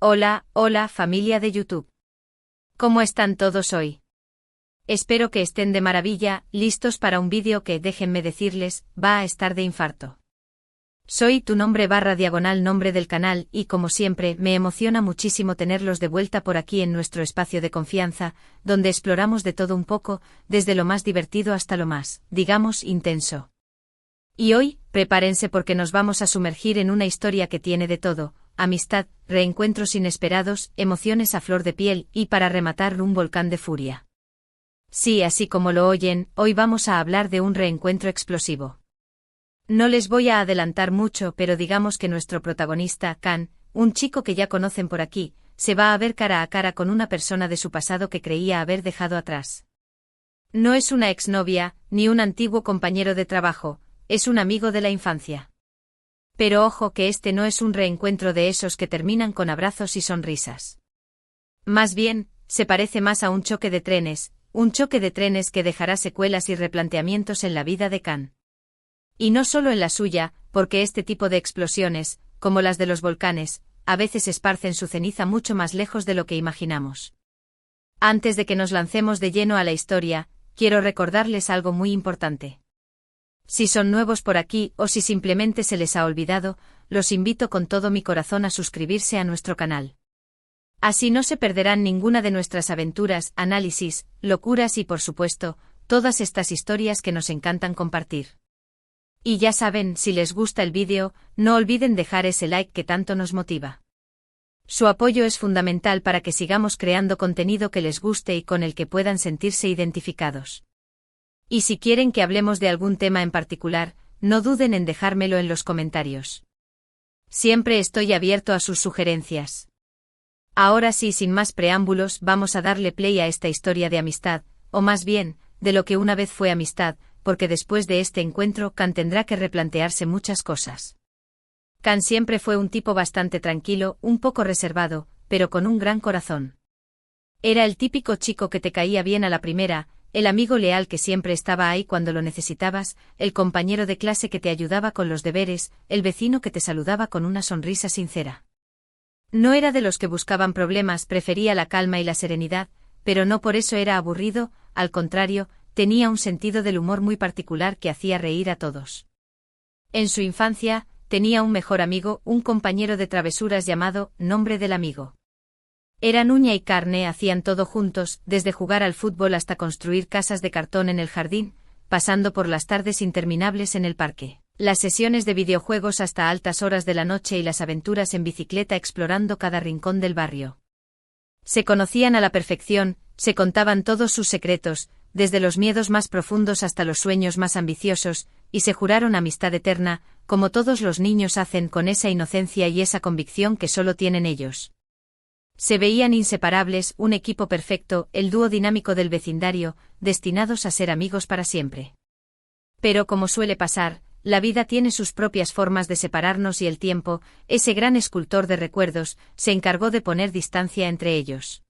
Hola, hola familia de YouTube. ¿Cómo están todos hoy? Espero que estén de maravilla, listos para un vídeo que, déjenme decirles, va a estar de infarto. Soy tu nombre / nombre del canal y como siempre me emociona muchísimo tenerlos de vuelta por aquí en nuestro espacio de confianza, donde exploramos de todo un poco, desde lo más divertido hasta lo más, digamos, intenso. Y hoy, prepárense porque nos vamos a sumergir en una historia que tiene de todo: amistad, reencuentros inesperados, emociones a flor de piel y, para rematar, un volcán de furia. Sí, así como lo oyen, hoy vamos a hablar de un reencuentro explosivo. No les voy a adelantar mucho, pero digamos que nuestro protagonista, Can, un chico que ya conocen por aquí, se va a ver cara a cara con una persona de su pasado que creía haber dejado atrás. No es una exnovia, ni un antiguo compañero de trabajo, es un amigo de la infancia. Pero ojo que este no es un reencuentro de esos que terminan con abrazos y sonrisas. Más bien, se parece más a un choque de trenes que dejará secuelas y replanteamientos en la vida de Can. Y no solo en la suya, porque este tipo de explosiones, como las de los volcanes, a veces esparcen su ceniza mucho más lejos de lo que imaginamos. Antes de que nos lancemos de lleno a la historia, quiero recordarles algo muy importante. Si son nuevos por aquí o si simplemente se les ha olvidado, los invito con todo mi corazón a suscribirse a nuestro canal. Así no se perderán ninguna de nuestras aventuras, análisis, locuras y por supuesto, todas estas historias que nos encantan compartir. Y ya saben, si les gusta el vídeo, no olviden dejar ese like que tanto nos motiva. Su apoyo es fundamental para que sigamos creando contenido que les guste y con el que puedan sentirse identificados. Y si quieren que hablemos de algún tema en particular, no duden en dejármelo en los comentarios. Siempre estoy abierto a sus sugerencias. Ahora sí, sin más preámbulos, vamos a darle play a esta historia de amistad, o más bien, de lo que una vez fue amistad, porque después de este encuentro Can tendrá que replantearse muchas cosas. Can siempre fue un tipo bastante tranquilo, un poco reservado, pero con un gran corazón. Era el típico chico que te caía bien a la primera, el amigo leal que siempre estaba ahí cuando lo necesitabas, el compañero de clase que te ayudaba con los deberes, el vecino que te saludaba con una sonrisa sincera. No era de los que buscaban problemas, prefería la calma y la serenidad, pero no por eso era aburrido, al contrario, tenía un sentido del humor muy particular que hacía reír a todos. En su infancia, tenía un mejor amigo, un compañero de travesuras llamado Nombre del Amigo. Eran uña y carne, hacían todo juntos, desde jugar al fútbol hasta construir casas de cartón en el jardín, pasando por las tardes interminables en el parque, las sesiones de videojuegos hasta altas horas de la noche y las aventuras en bicicleta explorando cada rincón del barrio. Se conocían a la perfección, se contaban todos sus secretos, desde los miedos más profundos hasta los sueños más ambiciosos, y se juraron amistad eterna, como todos los niños hacen con esa inocencia y esa convicción que solo tienen ellos. Se veían inseparables, un equipo perfecto, el dúo dinámico del vecindario, destinados a ser amigos para siempre. Pero como suele pasar, la vida tiene sus propias formas de separarnos y el tiempo, ese gran escultor de recuerdos, se encargó de poner distancia entre ellos.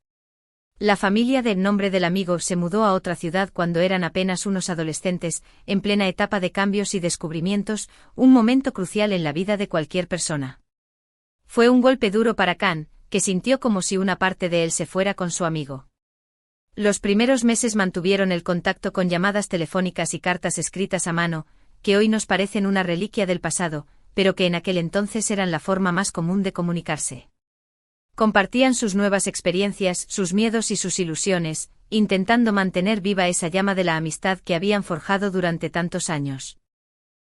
La familia del Nombre del Amigo se mudó a otra ciudad cuando eran apenas unos adolescentes, en plena etapa de cambios y descubrimientos, un momento crucial en la vida de cualquier persona. Fue un golpe duro para Can, que sintió como si una parte de él se fuera con su amigo. Los primeros meses mantuvieron el contacto con llamadas telefónicas y cartas escritas a mano, que hoy nos parecen una reliquia del pasado, pero que en aquel entonces eran la forma más común de comunicarse. Compartían sus nuevas experiencias, sus miedos y sus ilusiones, intentando mantener viva esa llama de la amistad que habían forjado durante tantos años.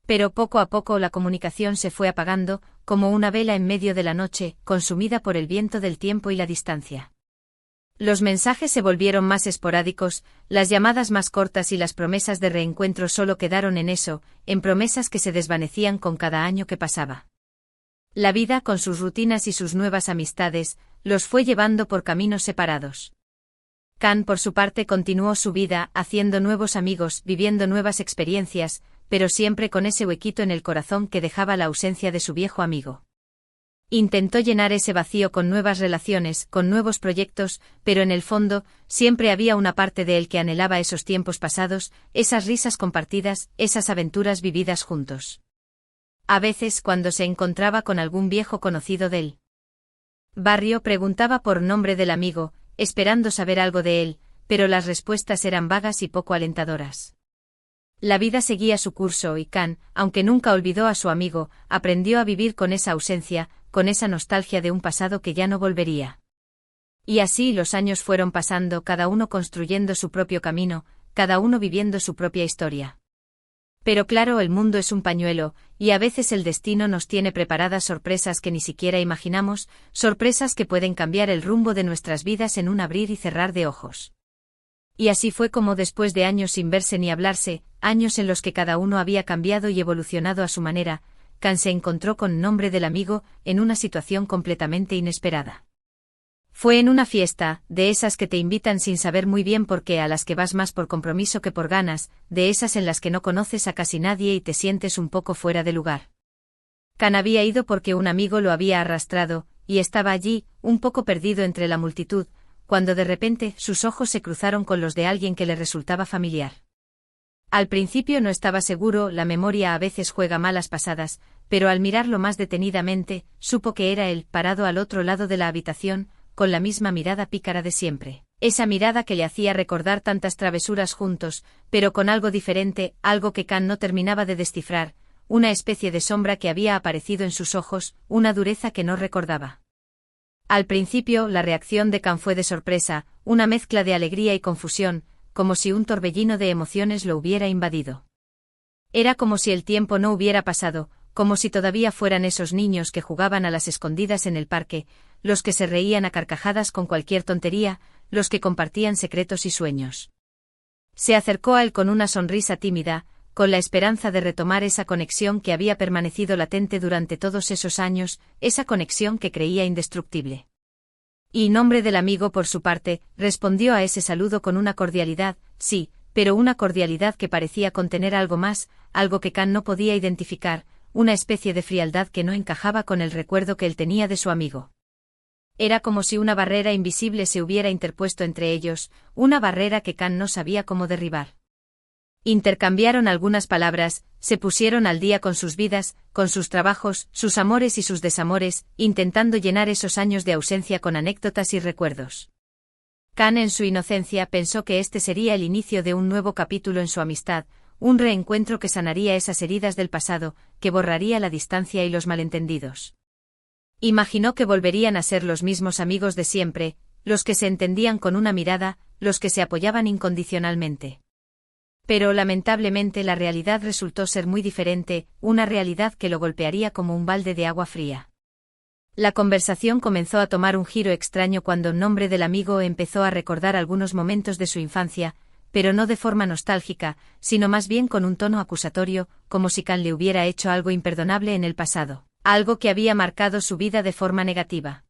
Pero poco a poco la comunicación se fue apagando, como una vela en medio de la noche, consumida por el viento del tiempo y la distancia. Los mensajes se volvieron más esporádicos, las llamadas más cortas y las promesas de reencuentro solo quedaron en eso, en promesas que se desvanecían con cada año que pasaba. La vida, con sus rutinas y sus nuevas amistades, los fue llevando por caminos separados. Can, por su parte, continuó su vida, haciendo nuevos amigos, viviendo nuevas experiencias, pero siempre con ese huequito en el corazón que dejaba la ausencia de su viejo amigo. Intentó llenar ese vacío con nuevas relaciones, con nuevos proyectos, pero en el fondo, siempre había una parte de él que anhelaba esos tiempos pasados, esas risas compartidas, esas aventuras vividas juntos. A veces, cuando se encontraba con algún viejo conocido de él, barrio preguntaba por nombre del amigo, esperando saber algo de él, pero las respuestas eran vagas y poco alentadoras. La vida seguía su curso y Khan, aunque nunca olvidó a su amigo, aprendió a vivir con esa ausencia, con esa nostalgia de un pasado que ya no volvería. Y así los años fueron pasando, cada uno construyendo su propio camino, cada uno viviendo su propia historia. Pero claro, el mundo es un pañuelo, y a veces el destino nos tiene preparadas sorpresas que ni siquiera imaginamos, sorpresas que pueden cambiar el rumbo de nuestras vidas en un abrir y cerrar de ojos. Y así fue como después de años sin verse ni hablarse, años en los que cada uno había cambiado y evolucionado a su manera, Khan se encontró con nombre del amigo, en una situación completamente inesperada. Fue en una fiesta, de esas que te invitan sin saber muy bien por qué, a las que vas más por compromiso que por ganas, de esas en las que no conoces a casi nadie y te sientes un poco fuera de lugar. Khan había ido porque un amigo lo había arrastrado, y estaba allí, un poco perdido entre la multitud, cuando de repente sus ojos se cruzaron con los de alguien que le resultaba familiar. Al principio no estaba seguro, la memoria a veces juega malas pasadas, pero al mirarlo más detenidamente, supo que era él, parado al otro lado de la habitación, con la misma mirada pícara de siempre. Esa mirada que le hacía recordar tantas travesuras juntos, pero con algo diferente, algo que Khan no terminaba de descifrar, una especie de sombra que había aparecido en sus ojos, una dureza que no recordaba. Al principio, la reacción de Khan fue de sorpresa, una mezcla de alegría y confusión, como si un torbellino de emociones lo hubiera invadido. Era como si el tiempo no hubiera pasado, como si todavía fueran esos niños que jugaban a las escondidas en el parque, los que se reían a carcajadas con cualquier tontería, los que compartían secretos y sueños. Se acercó a él con una sonrisa tímida, con la esperanza de retomar esa conexión que había permanecido latente durante todos esos años, esa conexión que creía indestructible. Y nombre del amigo, por su parte, respondió a ese saludo con una cordialidad, sí, pero una cordialidad que parecía contener algo más, algo que Khan no podía identificar, una especie de frialdad que no encajaba con el recuerdo que él tenía de su amigo. Era como si una barrera invisible se hubiera interpuesto entre ellos, una barrera que Khan no sabía cómo derribar. Intercambiaron algunas palabras, se pusieron al día con sus vidas, con sus trabajos, sus amores y sus desamores, intentando llenar esos años de ausencia con anécdotas y recuerdos. Khan en su inocencia pensó que este sería el inicio de un nuevo capítulo en su amistad, un reencuentro que sanaría esas heridas del pasado, que borraría la distancia y los malentendidos. Imaginó que volverían a ser los mismos amigos de siempre, los que se entendían con una mirada, los que se apoyaban incondicionalmente. Pero lamentablemente la realidad resultó ser muy diferente, una realidad que lo golpearía como un balde de agua fría. La conversación comenzó a tomar un giro extraño cuando en nombre del amigo empezó a recordar algunos momentos de su infancia, pero no de forma nostálgica, sino más bien con un tono acusatorio, como si Khan le hubiera hecho algo imperdonable en el pasado, algo que había marcado su vida de forma negativa.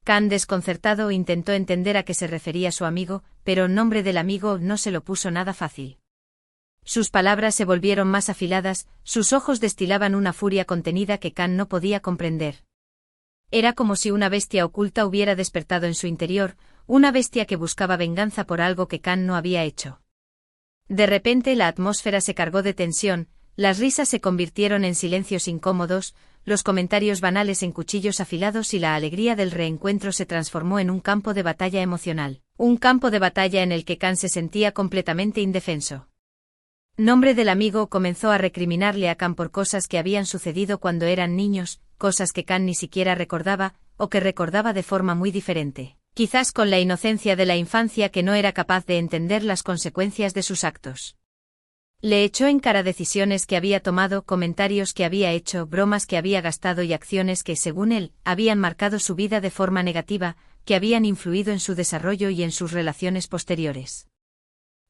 Khan, desconcertado, intentó entender a qué se refería su amigo, pero en nombre del amigo no se lo puso nada fácil. Sus palabras se volvieron más afiladas, sus ojos destilaban una furia contenida que Khan no podía comprender. Era como si una bestia oculta hubiera despertado en su interior, una bestia que buscaba venganza por algo que Khan no había hecho. De repente la atmósfera se cargó de tensión, las risas se convirtieron en silencios incómodos, los comentarios banales en cuchillos afilados y la alegría del reencuentro se transformó en un campo de batalla emocional, un campo de batalla en el que Khan se sentía completamente indefenso. Nombre del amigo comenzó a recriminarle a Khan por cosas que habían sucedido cuando eran niños, cosas que Khan ni siquiera recordaba, o que recordaba de forma muy diferente, quizás con la inocencia de la infancia que no era capaz de entender las consecuencias de sus actos. Le echó en cara decisiones que había tomado, comentarios que había hecho, bromas que había gastado y acciones que, según él, habían marcado su vida de forma negativa, que habían influido en su desarrollo y en sus relaciones posteriores.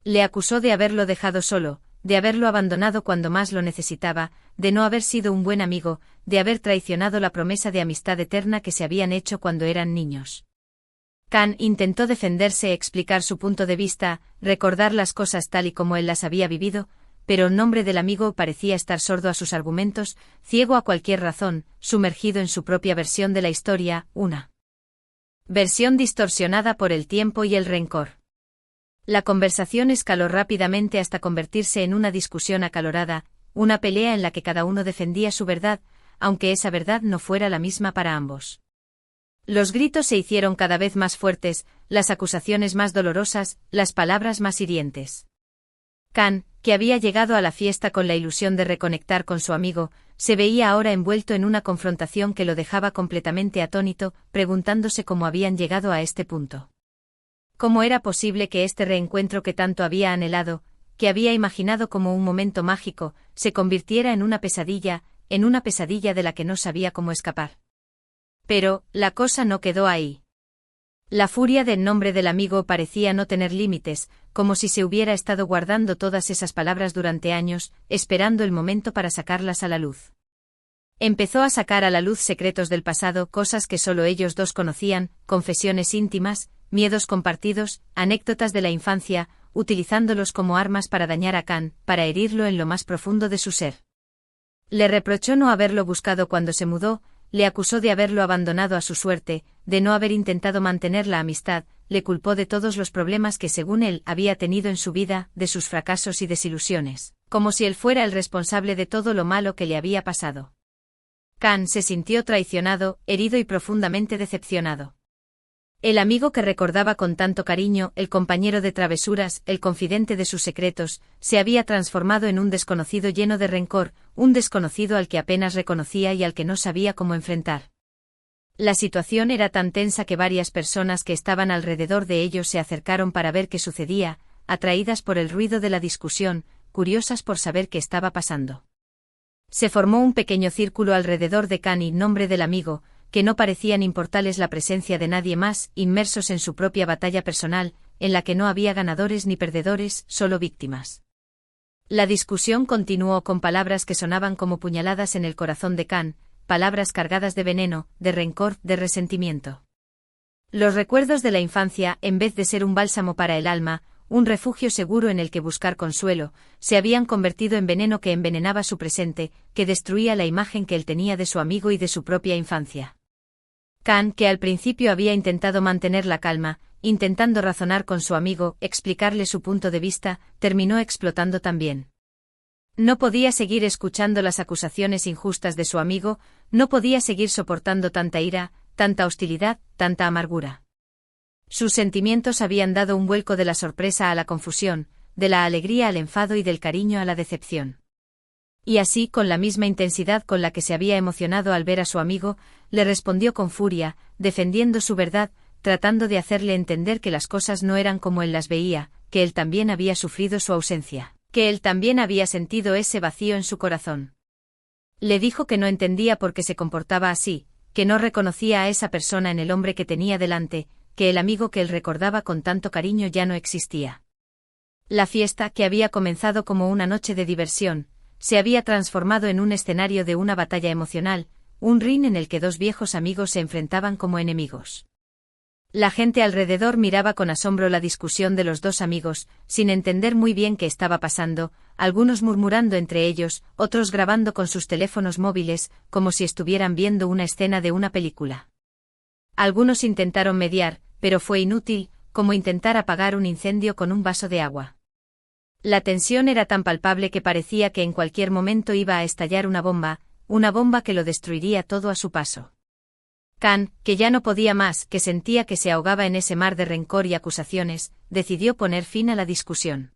Le acusó de haberlo dejado solo, de haberlo abandonado cuando más lo necesitaba, de no haber sido un buen amigo, de haber traicionado la promesa de amistad eterna que se habían hecho cuando eran niños. Khan intentó defenderse, explicar su punto de vista, recordar las cosas tal y como él las había vivido, pero en nombre del amigo parecía estar sordo a sus argumentos, ciego a cualquier razón, sumergido en su propia versión de la historia, una versión distorsionada por el tiempo y el rencor. La conversación escaló rápidamente hasta convertirse en una discusión acalorada, una pelea en la que cada uno defendía su verdad, aunque esa verdad no fuera la misma para ambos. Los gritos se hicieron cada vez más fuertes, las acusaciones más dolorosas, las palabras más hirientes. Khan, que había llegado a la fiesta con la ilusión de reconectar con su amigo, se veía ahora envuelto en una confrontación que lo dejaba completamente atónito, preguntándose cómo habían llegado a este punto. ¿Cómo era posible que este reencuentro que tanto había anhelado, que había imaginado como un momento mágico, se convirtiera en una pesadilla de la que no sabía cómo escapar? Pero, la cosa no quedó ahí. La furia del nombre del amigo parecía no tener límites, como si se hubiera estado guardando todas esas palabras durante años, esperando el momento para sacarlas a la luz. Empezó a sacar a la luz secretos del pasado, cosas que solo ellos dos conocían, confesiones íntimas, miedos compartidos, anécdotas de la infancia, utilizándolos como armas para dañar a Khan, para herirlo en lo más profundo de su ser. Le reprochó no haberlo buscado cuando se mudó, le acusó de haberlo abandonado a su suerte, de no haber intentado mantener la amistad, le culpó de todos los problemas que según él había tenido en su vida, de sus fracasos y desilusiones, como si él fuera el responsable de todo lo malo que le había pasado. Khan se sintió traicionado, herido y profundamente decepcionado. El amigo que recordaba con tanto cariño, el compañero de travesuras, el confidente de sus secretos, se había transformado en un desconocido lleno de rencor, un desconocido al que apenas reconocía y al que no sabía cómo enfrentar. La situación era tan tensa que varias personas que estaban alrededor de ellos se acercaron para ver qué sucedía, atraídas por el ruido de la discusión, curiosas por saber qué estaba pasando. Se formó un pequeño círculo alrededor de Khan y en nombre del amigo, que no parecían importarles la presencia de nadie más, inmersos en su propia batalla personal, en la que no había ganadores ni perdedores, solo víctimas. La discusión continuó con palabras que sonaban como puñaladas en el corazón de Khan, palabras cargadas de veneno, de rencor, de resentimiento. Los recuerdos de la infancia, en vez de ser un bálsamo para el alma, un refugio seguro en el que buscar consuelo, se habían convertido en veneno que envenenaba su presente, que destruía la imagen que él tenía de su amigo y de su propia infancia. Khan, que al principio había intentado mantener la calma, intentando razonar con su amigo, explicarle su punto de vista, terminó explotando también. No podía seguir escuchando las acusaciones injustas de su amigo, no podía seguir soportando tanta ira, tanta hostilidad, tanta amargura. Sus sentimientos habían dado un vuelco de la sorpresa a la confusión, de la alegría al enfado y del cariño a la decepción. Y así, con la misma intensidad con la que se había emocionado al ver a su amigo, le respondió con furia, defendiendo su verdad, tratando de hacerle entender que las cosas no eran como él las veía, que él también había sufrido su ausencia, que él también había sentido ese vacío en su corazón. Le dijo que no entendía por qué se comportaba así, que no reconocía a esa persona en el hombre que tenía delante, que el amigo que él recordaba con tanto cariño ya no existía. La fiesta, que había comenzado como una noche de diversión, se había transformado en un escenario de una batalla emocional, un ring en el que dos viejos amigos se enfrentaban como enemigos. La gente alrededor miraba con asombro la discusión de los dos amigos, sin entender muy bien qué estaba pasando, algunos murmurando entre ellos, otros grabando con sus teléfonos móviles, como si estuvieran viendo una escena de una película. Algunos intentaron mediar, pero fue inútil, como intentar apagar un incendio con un vaso de agua. La tensión era tan palpable que parecía que en cualquier momento iba a estallar una bomba que lo destruiría todo a su paso. Khan, que ya no podía más, que sentía que se ahogaba en ese mar de rencor y acusaciones, decidió poner fin a la discusión.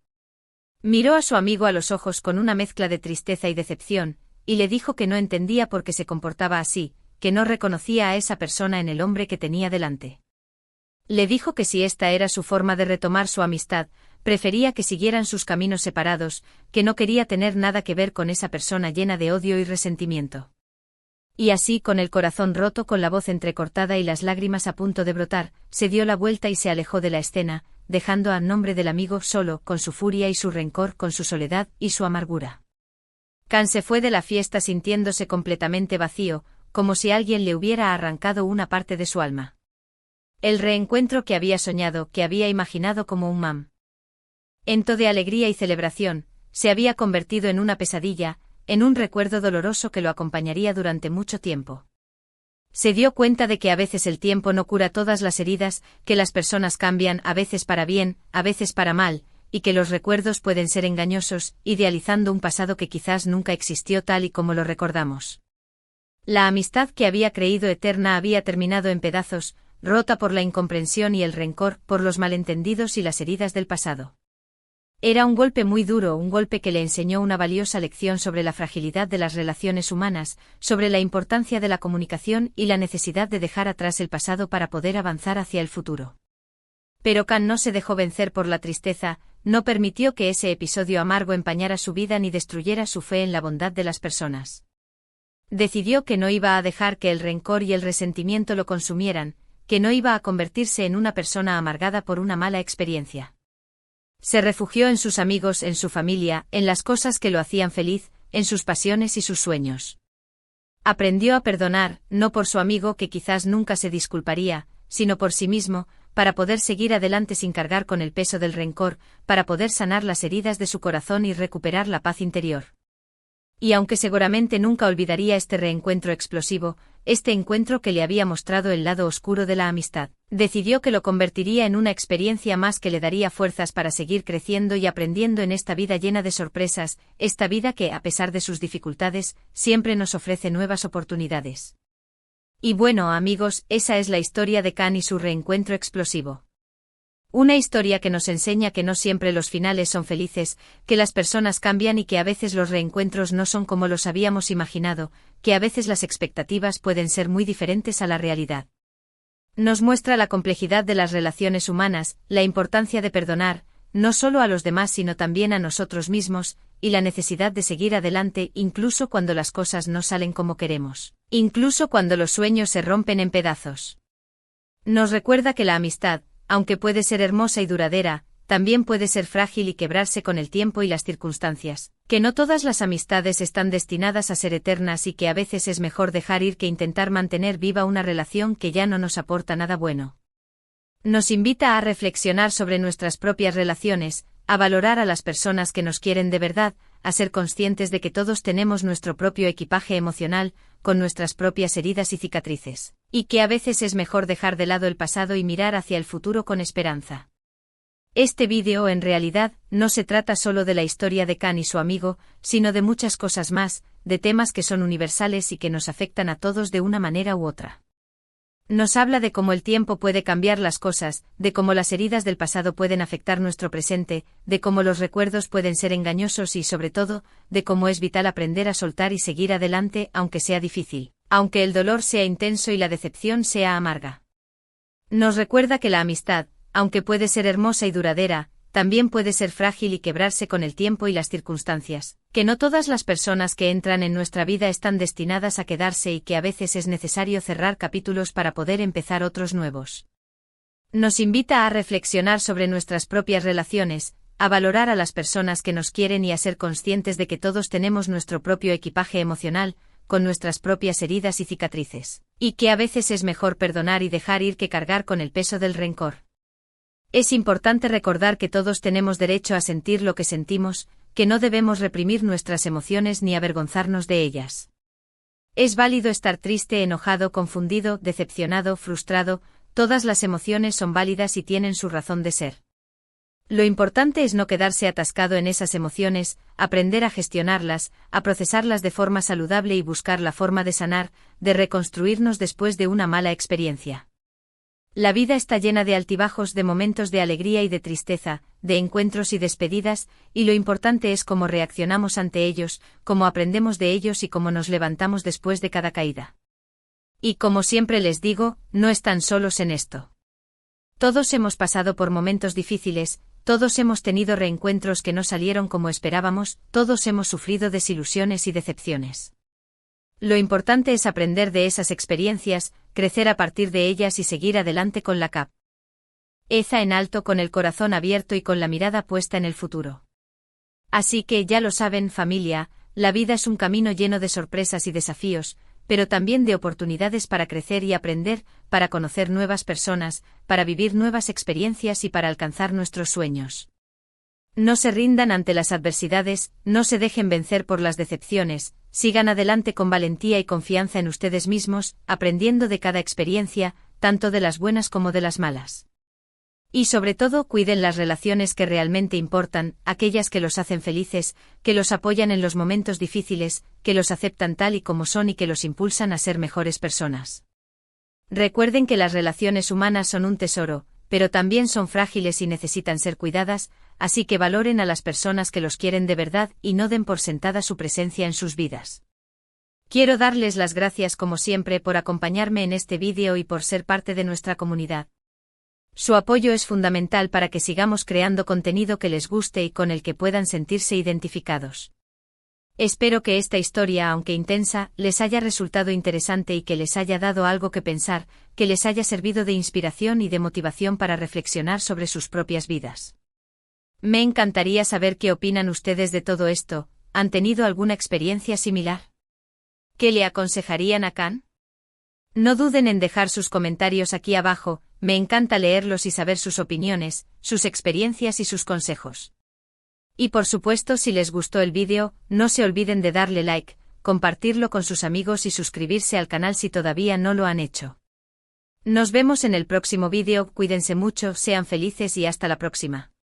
Miró a su amigo a los ojos con una mezcla de tristeza y decepción, y le dijo que no entendía por qué se comportaba así, que no reconocía a esa persona en el hombre que tenía delante. Le dijo que si esta era su forma de retomar su amistad, prefería que siguieran sus caminos separados, que no quería tener nada que ver con esa persona llena de odio y resentimiento. Y así, con el corazón roto, con la voz entrecortada y las lágrimas a punto de brotar, se dio la vuelta y se alejó de la escena, dejando a nombre del amigo solo, con su furia y su rencor, con su soledad y su amargura. Khan se fue de la fiesta sintiéndose completamente vacío, como si alguien le hubiera arrancado una parte de su alma. El reencuentro que había soñado, que había imaginado como un momento de alegría y celebración, se había convertido en una pesadilla, en un recuerdo doloroso que lo acompañaría durante mucho tiempo. Se dio cuenta de que a veces el tiempo no cura todas las heridas, que las personas cambian, a veces para bien, a veces para mal, y que los recuerdos pueden ser engañosos, idealizando un pasado que quizás nunca existió tal y como lo recordamos. La amistad que había creído eterna había terminado en pedazos, rota por la incomprensión y el rencor, por los malentendidos y las heridas del pasado. Era un golpe muy duro, un golpe que le enseñó una valiosa lección sobre la fragilidad de las relaciones humanas, sobre la importancia de la comunicación y la necesidad de dejar atrás el pasado para poder avanzar hacia el futuro. Pero Khan no se dejó vencer por la tristeza, no permitió que ese episodio amargo empañara su vida ni destruyera su fe en la bondad de las personas. Decidió que no iba a dejar que el rencor y el resentimiento lo consumieran, que no iba a convertirse en una persona amargada por una mala experiencia. Se refugió en sus amigos, en su familia, en las cosas que lo hacían feliz, en sus pasiones y sus sueños. Aprendió a perdonar, no por su amigo que quizás nunca se disculparía, sino por sí mismo, para poder seguir adelante sin cargar con el peso del rencor, para poder sanar las heridas de su corazón y recuperar la paz interior. Y aunque seguramente nunca olvidaría este reencuentro explosivo, este encuentro que le había mostrado el lado oscuro de la amistad, decidió que lo convertiría en una experiencia más que le daría fuerzas para seguir creciendo y aprendiendo en esta vida llena de sorpresas, esta vida que, a pesar de sus dificultades, siempre nos ofrece nuevas oportunidades. Y bueno, amigos, esa es la historia de Khan y su reencuentro explosivo. Una historia que nos enseña que no siempre los finales son felices, que las personas cambian y que a veces los reencuentros no son como los habíamos imaginado, que a veces las expectativas pueden ser muy diferentes a la realidad. Nos muestra la complejidad de las relaciones humanas, la importancia de perdonar, no solo a los demás sino también a nosotros mismos, y la necesidad de seguir adelante incluso cuando las cosas no salen como queremos, incluso cuando los sueños se rompen en pedazos. Nos recuerda que la amistad, aunque puede ser hermosa y duradera, también puede ser frágil y quebrarse con el tiempo y las circunstancias, que no todas las amistades están destinadas a ser eternas y que a veces es mejor dejar ir que intentar mantener viva una relación que ya no nos aporta nada bueno. Nos invita a reflexionar sobre nuestras propias relaciones, a valorar a las personas que nos quieren de verdad, a ser conscientes de que todos tenemos nuestro propio equipaje emocional, con nuestras propias heridas y cicatrices, y que a veces es mejor dejar de lado el pasado y mirar hacia el futuro con esperanza. Este vídeo en realidad no se trata solo de la historia de Khan y su amigo, sino de muchas cosas más, de temas que son universales y que nos afectan a todos de una manera u otra. Nos habla de cómo el tiempo puede cambiar las cosas, de cómo las heridas del pasado pueden afectar nuestro presente, de cómo los recuerdos pueden ser engañosos y sobre todo, de cómo es vital aprender a soltar y seguir adelante aunque sea difícil, aunque el dolor sea intenso y la decepción sea amarga. Nos recuerda que la amistad, aunque puede ser hermosa y duradera, también puede ser frágil y quebrarse con el tiempo y las circunstancias, que no todas las personas que entran en nuestra vida están destinadas a quedarse y que a veces es necesario cerrar capítulos para poder empezar otros nuevos. Nos invita a reflexionar sobre nuestras propias relaciones, a valorar a las personas que nos quieren y a ser conscientes de que todos tenemos nuestro propio equipaje emocional, con nuestras propias heridas y cicatrices, y que a veces es mejor perdonar y dejar ir que cargar con el peso del rencor. Es importante recordar que todos tenemos derecho a sentir lo que sentimos, que no debemos reprimir nuestras emociones ni avergonzarnos de ellas. Es válido estar triste, enojado, confundido, decepcionado, frustrado, todas las emociones son válidas y tienen su razón de ser. Lo importante es no quedarse atascado en esas emociones, aprender a gestionarlas, a procesarlas de forma saludable y buscar la forma de sanar, de reconstruirnos después de una mala experiencia. La vida está llena de altibajos, de momentos de alegría y de tristeza, de encuentros y despedidas, y lo importante es cómo reaccionamos ante ellos, cómo aprendemos de ellos y cómo nos levantamos después de cada caída. Y como siempre les digo, no están solos en esto. Todos hemos pasado por momentos difíciles, todos hemos tenido reencuentros que no salieron como esperábamos, todos hemos sufrido desilusiones y decepciones. Lo importante es aprender de esas experiencias, crecer a partir de ellas y seguir adelante con la cabeza en alto, con el corazón abierto y con la mirada puesta en el futuro. Así que ya lo saben, familia, la vida es un camino lleno de sorpresas y desafíos, pero también de oportunidades para crecer y aprender, para conocer nuevas personas, para vivir nuevas experiencias y para alcanzar nuestros sueños. No se rindan ante las adversidades, no se dejen vencer por las decepciones, sigan adelante con valentía y confianza en ustedes mismos, aprendiendo de cada experiencia, tanto de las buenas como de las malas. Y sobre todo cuiden las relaciones que realmente importan, aquellas que los hacen felices, que los apoyan en los momentos difíciles, que los aceptan tal y como son y que los impulsan a ser mejores personas. Recuerden que las relaciones humanas son un tesoro, pero también son frágiles y necesitan ser cuidadas, así que valoren a las personas que los quieren de verdad y no den por sentada su presencia en sus vidas. Quiero darles las gracias como siempre por acompañarme en este vídeo y por ser parte de nuestra comunidad. Su apoyo es fundamental para que sigamos creando contenido que les guste y con el que puedan sentirse identificados. Espero que esta historia, aunque intensa, les haya resultado interesante y que les haya dado algo que pensar, que les haya servido de inspiración y de motivación para reflexionar sobre sus propias vidas. Me encantaría saber qué opinan ustedes de todo esto. ¿Han tenido alguna experiencia similar? ¿Qué le aconsejarían a Khan? No duden en dejar sus comentarios aquí abajo, me encanta leerlos y saber sus opiniones, sus experiencias y sus consejos. Y por supuesto, si les gustó el vídeo, no se olviden de darle like, compartirlo con sus amigos y suscribirse al canal si todavía no lo han hecho. Nos vemos en el próximo vídeo, cuídense mucho, sean felices y hasta la próxima.